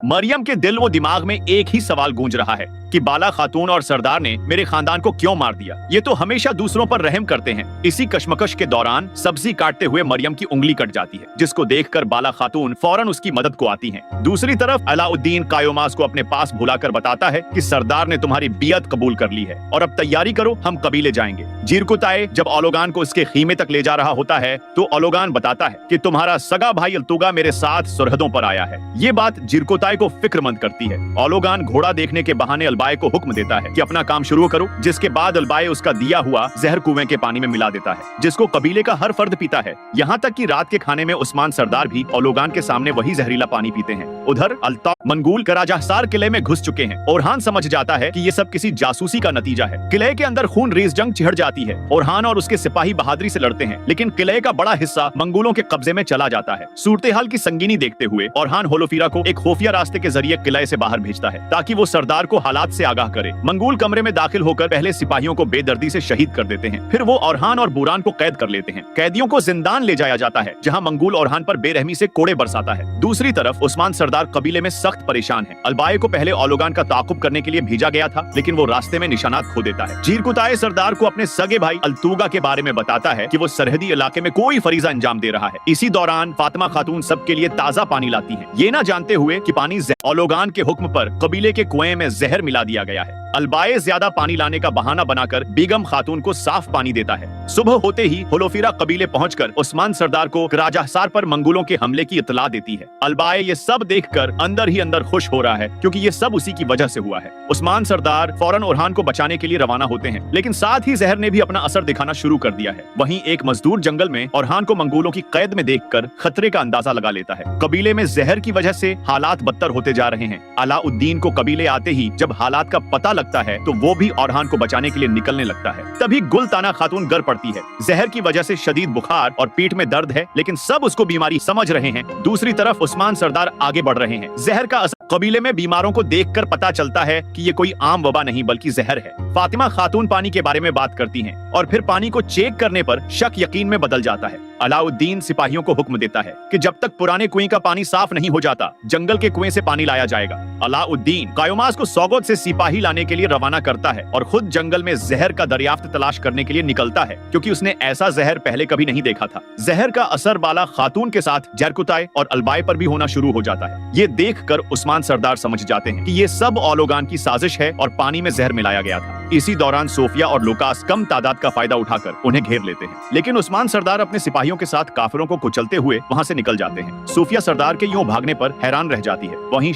मरियम के दिल व दिमाग में एक ही सवाल गूंज रहा है कि बाला खातून और सरदार ने मेरे खानदान को क्यों मार दिया। ये तो हमेशा दूसरों पर रहम करते हैं। इसी कशमकश के दौरान सब्जी काटते हुए मरियम की उंगली कट जाती है, जिसको देखकर बाला खातून फौरन उसकी मदद को आती हैं। दूसरी तरफ अलाउद्दीन कायोमास को अपने पास बुलाकर बताता है कि सरदार ने तुम्हारी बियत कबूल कर ली है और अब तैयारी करो, हम कबीले जाएंगे। जीरकुताए जब ओलोगान को उसके खीमे तक ले जा रहा होता है तो ओलोगान बताता है कि तुम्हारा सगा भाई अल्तुगा मेरे साथ सुरहदों पर आया है। ये बात जीरकुताए को फिक्रमंद करती है। ओलोगान घोड़ा देखने के बहाने अलबाए को हुक्म देता है कि अपना काम शुरू करो, जिसके बाद अलबाए उसका दिया हुआ जहर कुएं के पानी में मिला देता है, जिसको कबीले का हर फर्द पीता है। यहाँ तक कि रात के खाने में उस्मान सरदार भी ओलोगान के सामने वही जहरीला पानी पीते हैं। उधर अल्ताफ मंगूल कराजाहसार किले में घुस चुके हैं। ओरहान समझ जाता है कि ये सब किसी जासूसी का नतीजा है। किले के अंदर खून रेज जंग छिड़ जाती है। ओरहान और उसके सिपाही बहादुरी से लड़ते हैं, लेकिन किले का बड़ा हिस्सा मंगोलों के कब्जे में चला जाता है। सूरत-ए-हाल की संगीनी देखते हुए ओरहान होलोफीरा को एक खुफिया रास्ते के जरिए किले से बाहर भेजता है ताकि वो सरदार को हालात से आगाह करे। मंगूल कमरे में दाखिल होकर पहले सिपाहियों को बेदर्दी से शहीद कर देते हैं, फिर वो ओरहान और बुरान को कैद कर लेते हैं। कैदियों को जिंदान ले जाया जाता है, जहां मंगूल ओरहान पर बेरहमी से कोड़े बरसाता है। दूसरी तरफ उस्मान सरदार कबीले में सख्त परेशान है। अलबाए को पहले ओलोगान का ताकुब करने के लिए भेजा गया था, लेकिन वो रास्ते में निशानात खो देता है। जीरकुताए सरदार को अपने सगे भाई अल्तुगा के बारे में बताता है कि वो सरहदी इलाके में कोई फरीजा अंजाम दे रहा है। इसी दौरान फातिमा खातून सबके लिए ताजा पानी लाती है, ये ना जानते हुए कि पानी ओलोगान के हुक्म पर कबीले के कुएं में जहर मिला दिया गया है। अलबाए ज्यादा पानी लाने का बहाना बनाकर बेगम खातून को साफ पानी देता है। सुबह होते ही होलोफीरा कबीले पहुंचकर उस्मान सरदार को कराजाहसार पर मंगोलों के हमले की इतला देती है। अलबाए ये सब देखकर अंदर ही अंदर खुश हो रहा है, क्योंकि ये सब उसी की वजह से हुआ है। उस्मान सरदार फौरन ओरहान को बचाने के लिए रवाना होते हैं, लेकिन साथ ही जहर ने भी अपना असर दिखाना शुरू कर दिया है। वहीं एक मजदूर जंगल में ओरहान को मंगोलों की कैद में देखकर खतरे का अंदाजा लगा लेता है। कबीले में जहर की वजह से हालात बदतर होते जा रहे हैं। अलाउद्दीन को कबीले आते ही जब हालात का पता लगता है तो वो भी ओरहान को बचाने के लिए निकलने लगता है। तभी गुलताना खातून गर पड़ती है। जहर की वजह से शदीद बुखार और पीठ में दर्द है, लेकिन सब उसको बीमारी समझ रहे हैं। दूसरी तरफ उस्मान सरदार आगे बढ़ रहे हैं। जहर का असर कबीले में बीमारों को देखकर पता चलता है कि ये कोई आम वबा नहीं बल्कि जहर है। फातिमा खातून पानी के बारे में बात करती हैं और फिर पानी को चेक करने पर शक यकीन में बदल जाता है। अलाउद्दीन सिपाहियों को हुक्म देता है कि जब तक पुराने कुएं का पानी साफ नहीं हो जाता, जंगल के कुएं से पानी लाया जाएगा। अलाउद्दीन कायोमास को सौगत से सिपाही लाने के लिए रवाना करता है और खुद जंगल में जहर का दरियाफ्त तलाश करने के लिए निकलता है, क्योंकि उसने ऐसा जहर पहले कभी नहीं देखा था। जहर का असर बाला खातून के साथ जरकुताए और अलबाए पर भी होना शुरू हो जाता है। ये देखकर उस्मान सरदार समझ जाते हैं कि ये सब ओलोगान की साजिश है और पानी में जहर मिलाया गया था। इसी दौरान सोफिया और लुकास कम तादाद का फायदा उठाकर उन्हें घेर लेते हैं, लेकिन उस्मान सरदार अपने सिपाहियों के साथ काफिरों को कुचलते हुए वहां से निकल जाते हैं। सोफिया सरदार के यूं भागने पर हैरान रह जाती है। वहीं